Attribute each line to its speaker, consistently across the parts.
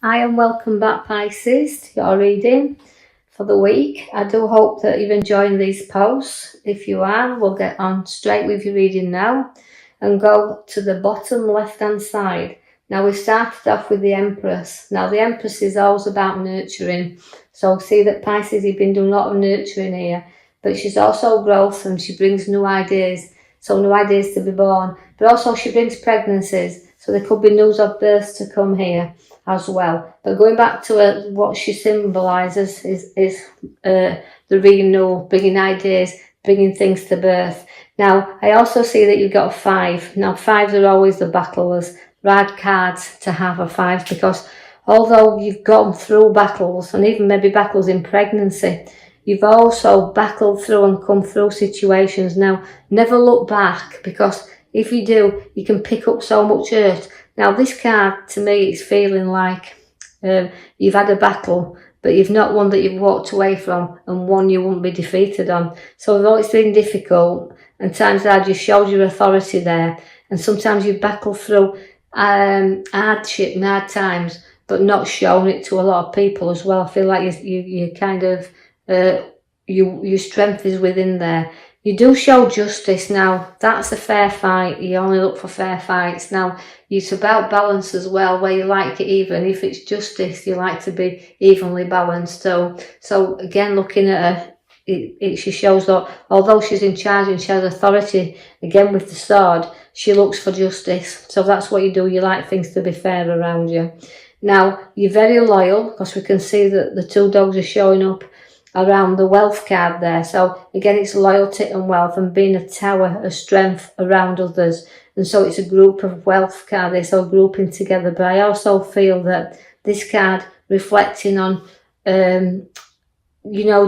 Speaker 1: Hi and welcome back, Pisces, to your reading for the week. I do hope that you're enjoying these posts. If you are, we'll get on straight with your reading now and go to the bottom left hand side. Now, we started off with the Empress. Now, the Empress is always about nurturing. So see that Pisces, you've been doing a lot of nurturing here, but she's also growth and she brings new ideas. So new ideas to be born, but also she brings pregnancies. So there could be news of births to come here as well. But going back to what she symbolises is the renewal, bringing ideas, bringing things to birth. Now, I also see that you've got a 5. Now, 5s are always the battlers. Right cards to have a 5 because although you've gone through battles and even maybe battles in pregnancy, you've also battled through and come through situations. Now, never look back because if you do, you can pick up so much hurt. Now, this card, to me, is feeling like you've had a battle, but you've not one that you've walked away from and one you won't be defeated on. So although it's been difficult and times hard, you showed your authority there. And sometimes you've battled through hardship and hard times, but not shown it to a lot of people as well. I feel like you kind of, your strength is within there. You do show justice. Now, that's a fair fight. You only look for fair fights. Now, it's about balance as well, where you like it even. If it's justice, you like to be evenly balanced. So again, looking at her, she shows that although she's in charge and she has authority, again with the sword, she looks for justice. So that's what you do. You like things to be fair around you. Now, you're very loyal because we can see that the 2 dogs are showing up around the wealth card there. So again, it's loyalty and wealth and being a tower of strength around others. And so it's a group of wealth card. They're so grouping together. But I also feel that this card reflecting on,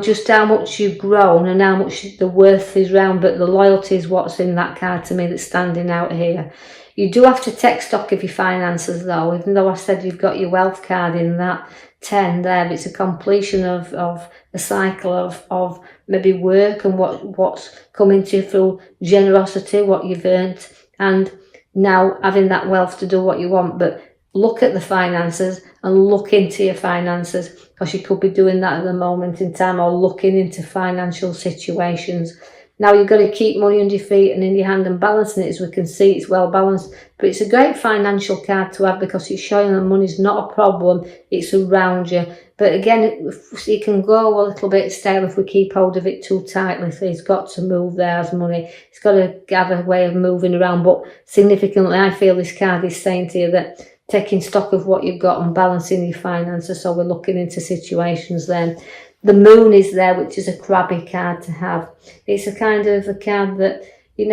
Speaker 1: just how much you've grown and how much the worth is round. But the loyalty is what's in that card to me that's standing out here. You do have to take stock of your finances though, even though I said you've got your wealth card in that 10 there. It's a completion of a cycle of maybe work and what's coming to you through generosity, what you've earned, and now having that wealth to do what you want. But look at the finances and look into your finances because you could be doing that at the moment in time or looking into financial situations. Now, you've got to keep money under your feet and in your hand and balancing it. As we can see, it's well balanced. But it's a great financial card to have because it's showing that money's not a problem. It's around you. But again, it can go a little bit stale if we keep hold of it too tightly. So it's got to move there as money. It's got to have a way of moving around. But significantly, I feel this card is saying to you that taking stock of what you've got and balancing your finances. So we're looking into situations then. The moon is there, which is a crabby card to have. It's a kind of a card that, you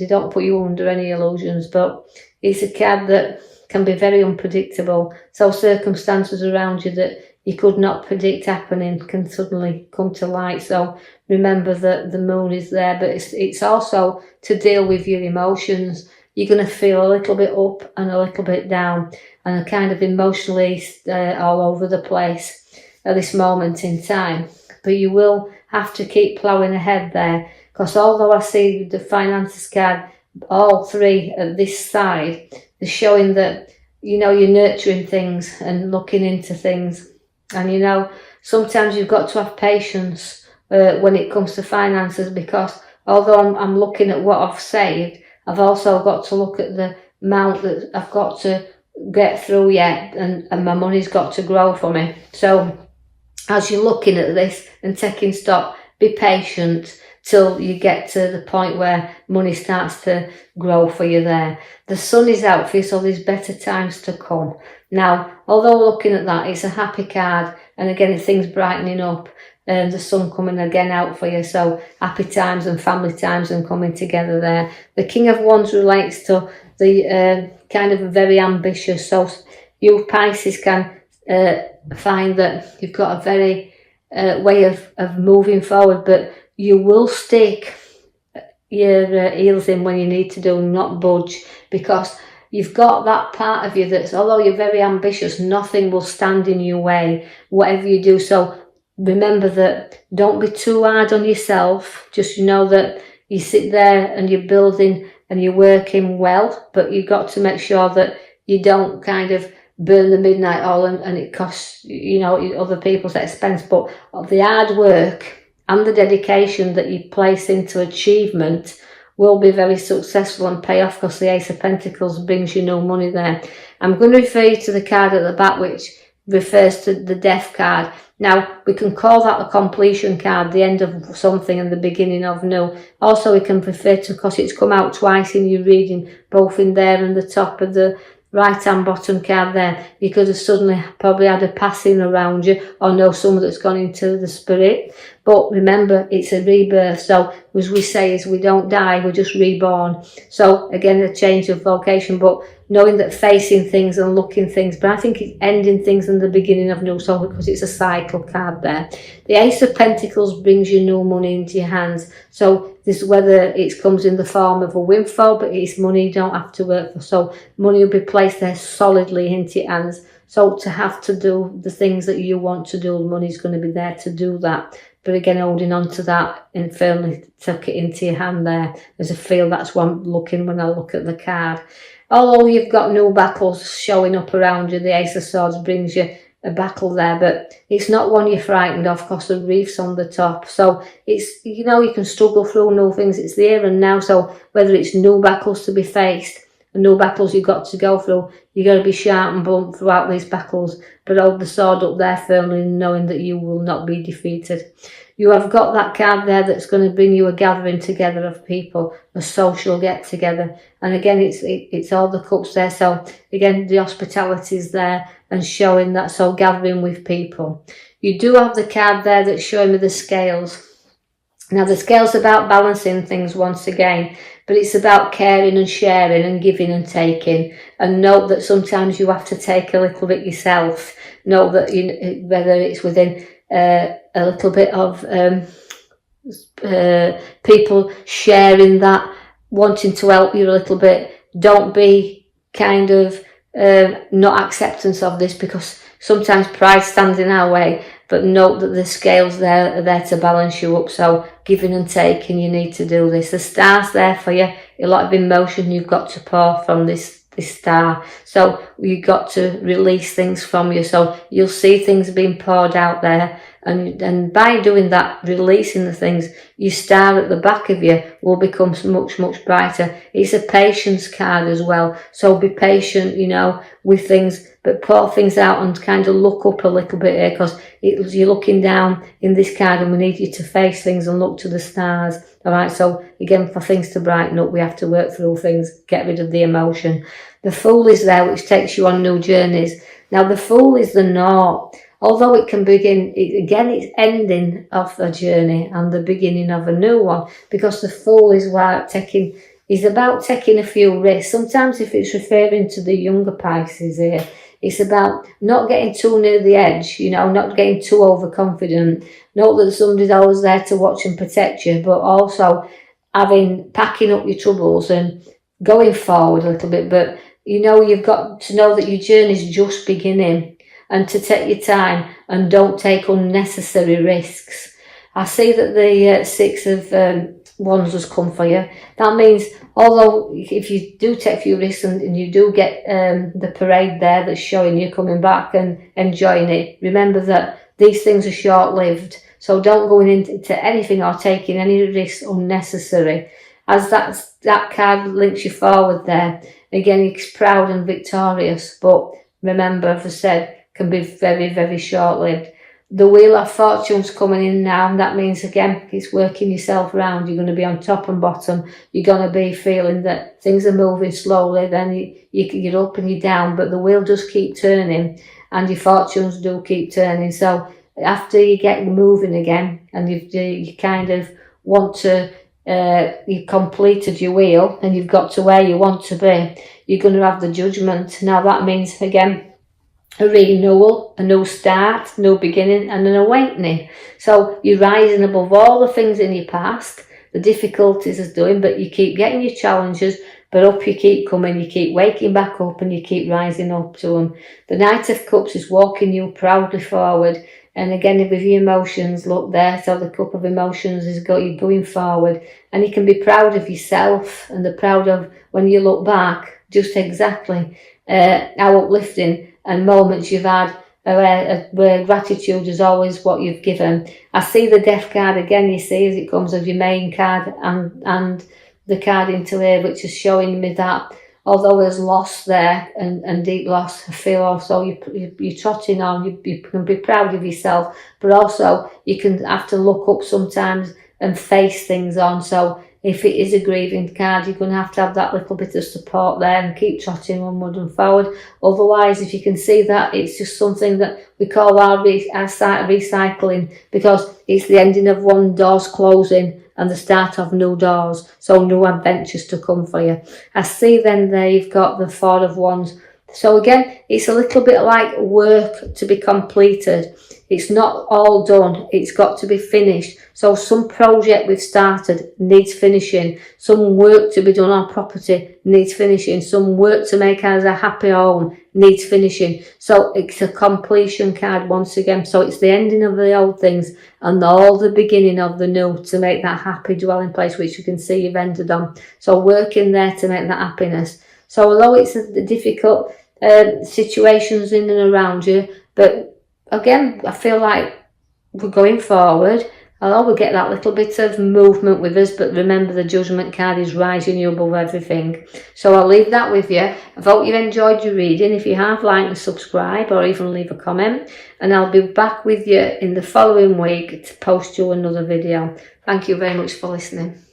Speaker 1: don't put you under any illusions, but it's a card that can be very unpredictable. So circumstances around you that you could not predict happening can suddenly come to light. So remember that the moon is there, but it's also to deal with your emotions. You're going to feel a little bit up and a little bit down and a kind of emotionally all over the place at this moment in time. But you will have to keep ploughing ahead there because although I see the finances card, all 3 at this side, they're showing that, you're nurturing things and looking into things. And, sometimes you've got to have patience when it comes to finances because although I'm looking at what I've saved, I've also got to look at the amount that I've got to get through yet and my money's got to grow for me. So as you're looking at this and taking stock, be patient till you get to the point where money starts to grow for you there. The sun is out for you, so there's better times to come. Now, although looking at that, it's a happy card. And again, things brightening up and the sun coming again out for you. So happy times and family times and coming together there. The King of Wands relates to the kind of very ambitious. So you Pisces can find that you've got a very way of moving forward, but you will stick your heels in when you need to do, not budge, because you've got that part of you that's, although you're very ambitious, nothing will stand in your way, whatever you do. So remember that don't be too hard on yourself. Just know that you sit there and you're building and you're working well, but you've got to make sure that you don't kind of burn the midnight oil and it costs, you know, other people's expense. But the hard work and the dedication that you place into achievement will be very successful and pay off, because the Ace of Pentacles brings you no money there. I'm going to refer you to the card at the back, which refers to the Death card. Now, we can call that a completion card, the end of something and the beginning of new. Also, we can refer to, because it's come out twice in your reading, both in there and the top of the right hand bottom card there. You could have suddenly probably had a passing around you, or know someone that's gone into the spirit. But remember, it's a rebirth. So as we say, is we don't die, we're just reborn. So again, a change of vocation, but knowing that facing things and looking things, but I think it's ending things and the beginning of new, so because it's a cycle card there. The Ace of Pentacles brings you new money into your hands. So this, whether it comes in the form of a windfall, but it's money you don't have to work for. So money will be placed there solidly into your hands. So to have to do the things that you want to do, money's going to be there to do that. But again, holding on to that and firmly tuck it into your hand there. As I feel that's what I'm looking when I look at the card. Although you've got new battles showing up around you, the Ace of Swords brings you a battle there, but it's not one you're frightened of, because the reef's on the top. So it's, you know, you can struggle through new things. It's the here and now. So whether it's new battles to be faced and new battles you've got to go through, you've got to be sharp and blunt throughout these battles, but hold the sword up there firmly, knowing that you will not be defeated. You have got that card there that's going to bring you a gathering together of people, a social get together. And again, it's all the cups there. So again, the hospitality is there and showing that, so gathering with people. You do have the card there that's showing me the scales. Now the scale's about balancing things once again, but it's about caring and sharing and giving and taking. And note that sometimes you have to take a little bit yourself. Note that whether it's within a little bit of people sharing that, wanting to help you a little bit. Don't be kind of not acceptance of this, because sometimes pride stands in our way. But note that the scales there are there to balance you up. So giving and taking, you need to do this. The star's there for you. A lot of emotion you've got to pour from this star. So you've got to release things from you. So you'll see things being poured out there. And by doing that, releasing the things, your star at the back of you will become much, much brighter. It's a patience card as well. So be patient, you know, with things, but pour things out and kind of look up a little bit here, because you're looking down in this card, and we need you to face things and look to the stars. All right. So again, for things to brighten up, we have to work through things, get rid of the emotion. The Fool is there, which takes you on new journeys. Now, the Fool is the naught. Although it can begin, again, it's ending of a journey and the beginning of a new one, because the Fool is about taking a few risks. Sometimes if it's referring to the younger Pisces here, it's about not getting too near the edge, you know, not getting too overconfident. Note that somebody's always there to watch and protect you, but also packing up your troubles and going forward a little bit. But, you know, you've got to know that your journey's just beginning, and to take your time and don't take unnecessary risks. I see that the Six of Wands has come for you. That means, although if you do take a few risks and you do get the parade there that's showing you coming back and enjoying it, remember that these things are short-lived. So don't go into anything or taking any risks unnecessary. As that card links you forward there, again, it's proud and victorious. But remember, as I said, can be very, very short-lived. The Wheel of Fortune's coming in now, and that means, again, it's working yourself around. You're going to be on top and bottom. You're going to be feeling that things are moving slowly, then you're up and you're down, but the wheel does keep turning, and your fortunes do keep turning. So after you get moving again, and you kind of want to, you've completed your wheel, and you've got to where you want to be, you're going to have the Judgment. Now that means, again, a renewal, a new start, new beginning, and an awakening. So you're rising above all the things in your past, the difficulties is doing, but you keep getting your challenges, but up you keep coming, you keep waking back up, and you keep rising up to them. The Knight of Cups is walking you proudly forward, and again, with your emotions, look there, so the cup of emotions has got you going forward, and you can be proud of yourself, and the proud of when you look back, just exactly how uplifting and moments you've had where gratitude is always what you've given. I see the death card again, you see, as it comes as your main card, and the card into here, which is showing me that although there's loss there and deep loss, I feel also you're trotting on, you can be proud of yourself, but also you can have to look up sometimes and face things on. So if it is a grieving card, you're going to have that little bit of support there and keep trotting onward and forward. Otherwise, if you can see that, it's just something that we call our site of recycling, because it's the ending of one door's closing and the start of new doors, so new adventures to come for you. I see then there you've got the Four of Wands. So again, it's a little bit like work to be completed. It's not all done, it's got to be finished. So some project we've started needs finishing. Some work to be done on property needs finishing. Some work to make us a happy home needs finishing. So it's a completion card once again. So it's the ending of the old things and all the beginning of the new to make that happy dwelling place, which you can see you've ended on. So working there to make that happiness. So although it's a difficult situations in and around you, but again, I feel like we're going forward. Although we get that little bit of movement with us, but remember the Judgment card is rising you above everything. So I'll leave that with you. I hope you've enjoyed your reading. If you have, like and subscribe, or even leave a comment. And I'll be back with you in the following week to post you another video. Thank you very much for listening.